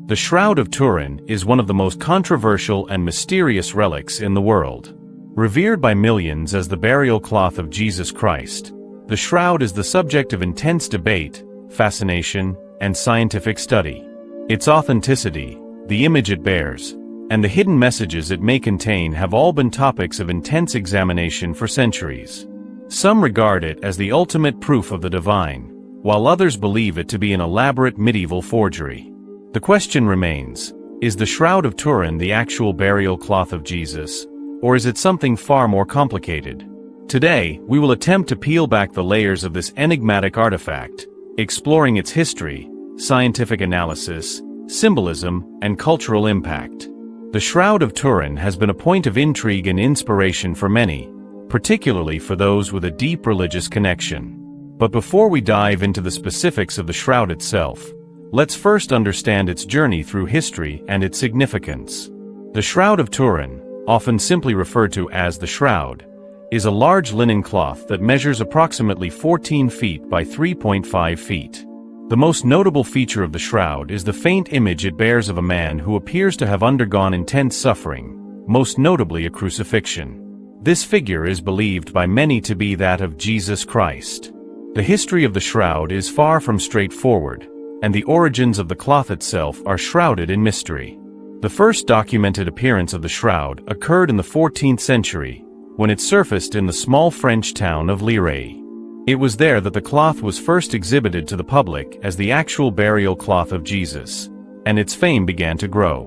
The Shroud of Turin is one of the most controversial and mysterious relics in the world. Revered by millions as the burial cloth of Jesus Christ, the shroud is the subject of intense debate, fascination, and scientific study. Its authenticity, the image it bears, and the hidden messages it may contain have all been topics of intense examination for centuries. Some regard it as the ultimate proof of the divine, while others believe it to be an elaborate medieval forgery. The question remains, is the Shroud of Turin the actual burial cloth of Jesus, or is it something far more complicated? Today, we will attempt to peel back the layers of this enigmatic artifact, exploring its history, scientific analysis, symbolism, and cultural impact. The Shroud of Turin has been a point of intrigue and inspiration for many, particularly for those with a deep religious connection. But before we dive into the specifics of the shroud itself, let's first understand its journey through history and its significance. The Shroud of Turin, often simply referred to as the Shroud, is a large linen cloth that measures approximately 14 feet by 3.5 feet. The most notable feature of the shroud is the faint image it bears of a man who appears to have undergone intense suffering, most notably a crucifixion. This figure is believed by many to be that of Jesus Christ. The history of the shroud is far from straightforward, and the origins of the cloth itself are shrouded in mystery. The first documented appearance of the shroud occurred in the 14th century, when it surfaced in the small French town of Lirey. It was there that the cloth was first exhibited to the public as the actual burial cloth of Jesus, and its fame began to grow.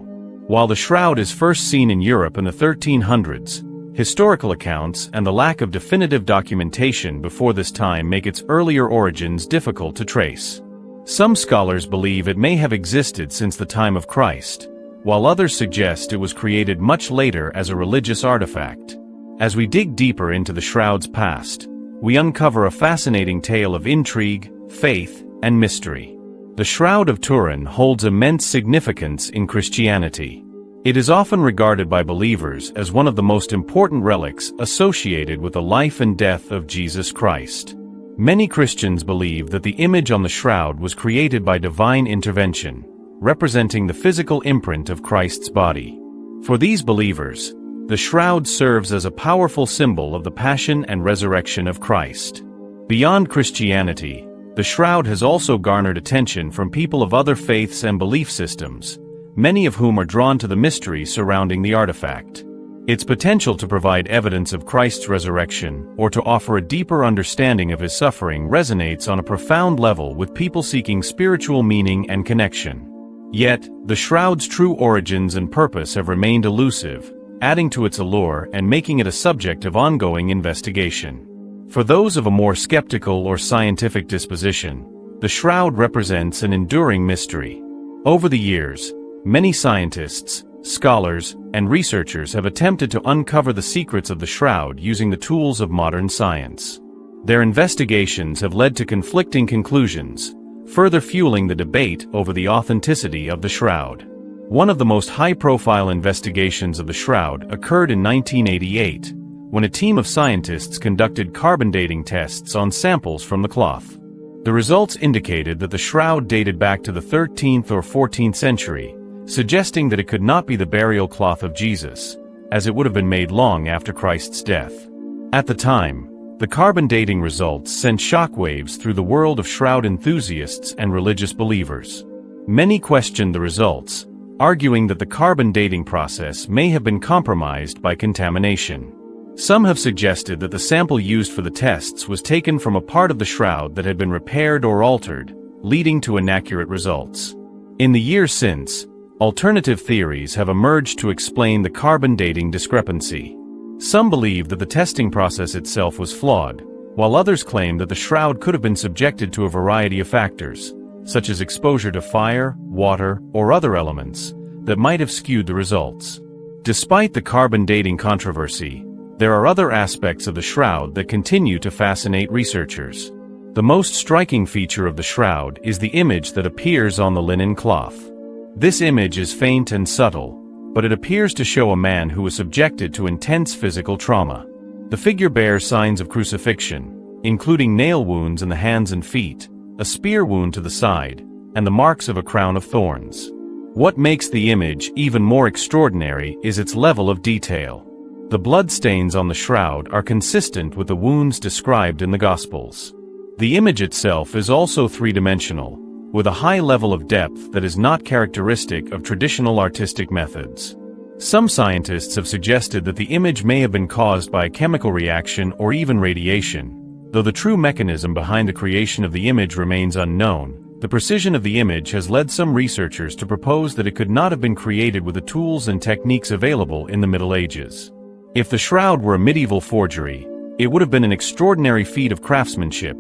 While the shroud is first seen in Europe in the 1300s, historical accounts and the lack of definitive documentation before this time make its earlier origins difficult to trace. Some scholars believe it may have existed since the time of Christ, while others suggest it was created much later as a religious artifact. As we dig deeper into the shroud's past, we uncover a fascinating tale of intrigue, faith, and mystery. The Shroud of Turin holds immense significance in Christianity. It is often regarded by believers as one of the most important relics associated with the life and death of Jesus Christ. Many Christians believe that the image on the shroud was created by divine intervention, representing the physical imprint of Christ's body. For these believers, the shroud serves as a powerful symbol of the passion and resurrection of Christ. Beyond Christianity, the shroud has also garnered attention from people of other faiths and belief systems, many of whom are drawn to the mystery surrounding the artifact. Its potential to provide evidence of Christ's resurrection or to offer a deeper understanding of his suffering resonates on a profound level with people seeking spiritual meaning and connection. Yet, the shroud's true origins and purpose have remained elusive, adding to its allure and making it a subject of ongoing investigation. For those of a more skeptical or scientific disposition, the shroud represents an enduring mystery. Over the years, many scientists, scholars, and researchers have attempted to uncover the secrets of the shroud using the tools of modern science. Their investigations have led to conflicting conclusions, further fueling the debate over the authenticity of the shroud. One of the most high-profile investigations of the shroud occurred in 1988, when a team of scientists conducted carbon dating tests on samples from the cloth. The results indicated that the shroud dated back to the 13th or 14th century, suggesting that it could not be the burial cloth of Jesus, as it would have been made long after Christ's death. At the time, the carbon dating results sent shockwaves through the world of shroud enthusiasts and religious believers. Many questioned the results, arguing that the carbon dating process may have been compromised by contamination. Some have suggested that the sample used for the tests was taken from a part of the shroud that had been repaired or altered, leading to inaccurate results. In the years since, alternative theories have emerged to explain the carbon dating discrepancy. Some believe that the testing process itself was flawed, while others claim that the shroud could have been subjected to a variety of factors, such as exposure to fire, water, or other elements, that might have skewed the results. Despite the carbon dating controversy, there are other aspects of the shroud that continue to fascinate researchers. The most striking feature of the shroud is the image that appears on the linen cloth. This image is faint and subtle, but it appears to show a man who was subjected to intense physical trauma. The figure bears signs of crucifixion, including nail wounds in the hands and feet, a spear wound to the side, and the marks of a crown of thorns. What makes the image even more extraordinary is its level of detail. The bloodstains on the shroud are consistent with the wounds described in the Gospels. The image itself is also three-dimensional, with a high level of depth that is not characteristic of traditional artistic methods. Some scientists have suggested that the image may have been caused by a chemical reaction or even radiation. Though the true mechanism behind the creation of the image remains unknown, the precision of the image has led some researchers to propose that it could not have been created with the tools and techniques available in the Middle Ages. If the shroud were a medieval forgery, it would have been an extraordinary feat of craftsmanship,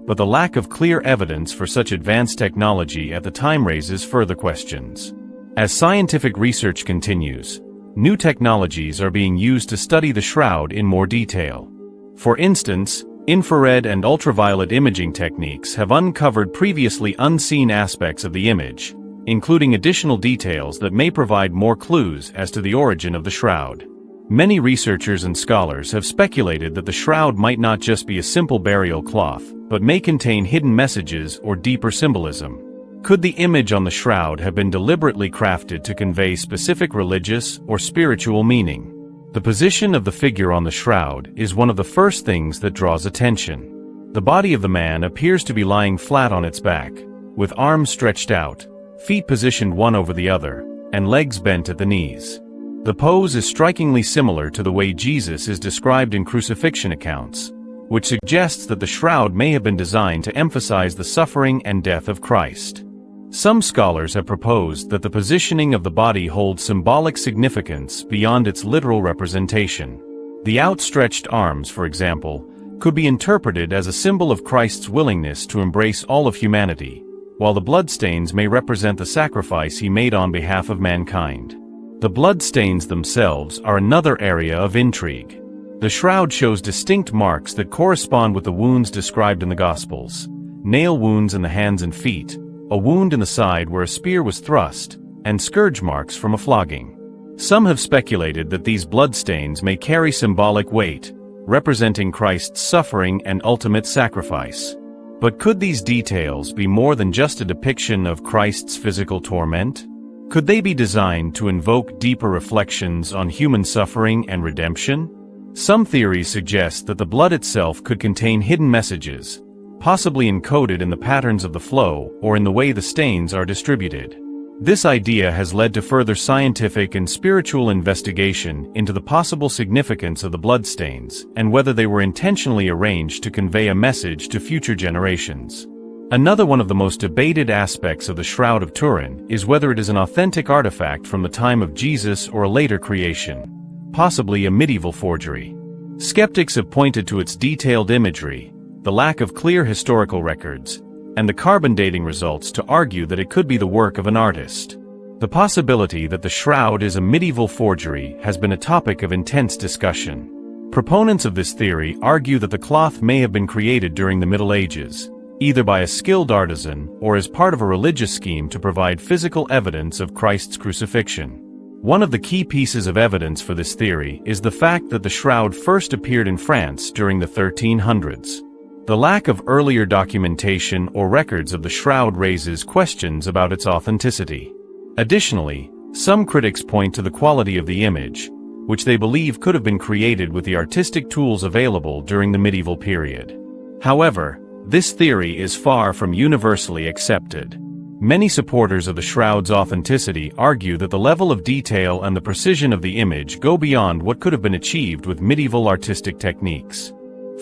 but the lack of clear evidence for such advanced technology at the time raises further questions. As scientific research continues, new technologies are being used to study the shroud in more detail. For instance, infrared and ultraviolet imaging techniques have uncovered previously unseen aspects of the image, including additional details that may provide more clues as to the origin of the shroud. Many researchers and scholars have speculated that the shroud might not just be a simple burial cloth, but may contain hidden messages or deeper symbolism. Could the image on the shroud have been deliberately crafted to convey specific religious or spiritual meaning? The position of the figure on the shroud is one of the first things that draws attention. The body of the man appears to be lying flat on its back, with arms stretched out, feet positioned one over the other, and legs bent at the knees. The pose is strikingly similar to the way Jesus is described in crucifixion accounts, which suggests that the shroud may have been designed to emphasize the suffering and death of Christ. Some scholars have proposed that the positioning of the body holds symbolic significance beyond its literal representation. The outstretched arms, for example, could be interpreted as a symbol of Christ's willingness to embrace all of humanity, while the bloodstains may represent the sacrifice he made on behalf of mankind. The bloodstains themselves are another area of intrigue. The shroud shows distinct marks that correspond with the wounds described in the Gospels: nail wounds in the hands and feet, a wound in the side where a spear was thrust, and scourge marks from a flogging. Some have speculated that these bloodstains may carry symbolic weight, representing Christ's suffering and ultimate sacrifice. But could these details be more than just a depiction of Christ's physical torment? Could they be designed to invoke deeper reflections on human suffering and redemption? Some theories suggest that the blood itself could contain hidden messages, possibly encoded in the patterns of the flow or in the way the stains are distributed. This idea has led to further scientific and spiritual investigation into the possible significance of the bloodstains and whether they were intentionally arranged to convey a message to future generations. Another one of the most debated aspects of the Shroud of Turin is whether it is an authentic artifact from the time of Jesus or a later creation, possibly a medieval forgery. Skeptics have pointed to its detailed imagery, the lack of clear historical records, and the carbon dating results to argue that it could be the work of an artist. The possibility that the shroud is a medieval forgery has been a topic of intense discussion. Proponents of this theory argue that the cloth may have been created during the Middle Ages, either by a skilled artisan or as part of a religious scheme to provide physical evidence of Christ's crucifixion. One of the key pieces of evidence for this theory is the fact that the shroud first appeared in France during the 1300s. The lack of earlier documentation or records of the shroud raises questions about its authenticity. Additionally, some critics point to the quality of the image, which they believe could have been created with the artistic tools available during the medieval period. However, this theory is far from universally accepted. Many supporters of the shroud's authenticity argue that the level of detail and the precision of the image go beyond what could have been achieved with medieval artistic techniques.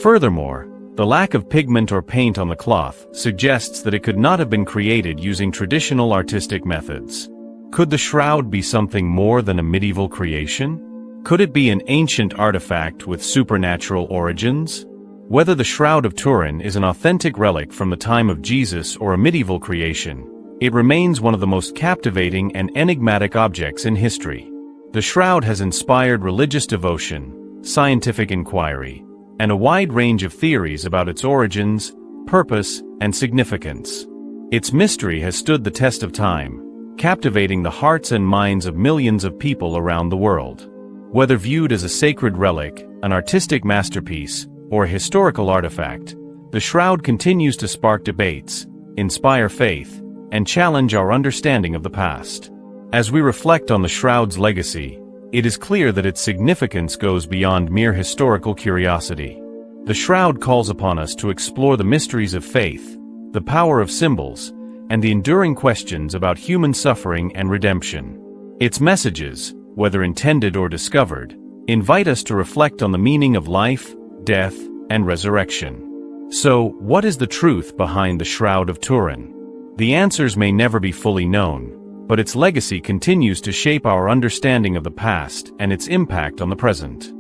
Furthermore, the lack of pigment or paint on the cloth suggests that it could not have been created using traditional artistic methods. Could the shroud be something more than a medieval creation? Could it be an ancient artifact with supernatural origins? Whether the Shroud of Turin is an authentic relic from the time of Jesus or a medieval creation, it remains one of the most captivating and enigmatic objects in history. The shroud has inspired religious devotion, scientific inquiry, and a wide range of theories about its origins, purpose, and significance. Its mystery has stood the test of time, captivating the hearts and minds of millions of people around the world. Whether viewed as a sacred relic, an artistic masterpiece, or a historical artifact, the shroud continues to spark debates, inspire faith, and challenge our understanding of the past. As we reflect on the Shroud's legacy, it is clear that its significance goes beyond mere historical curiosity. The Shroud calls upon us to explore the mysteries of faith, the power of symbols, and the enduring questions about human suffering and redemption. Its messages, whether intended or discovered, invite us to reflect on the meaning of life, death, and resurrection. So, what is the truth behind the Shroud of Turin? The answers may never be fully known, but its legacy continues to shape our understanding of the past and its impact on the present.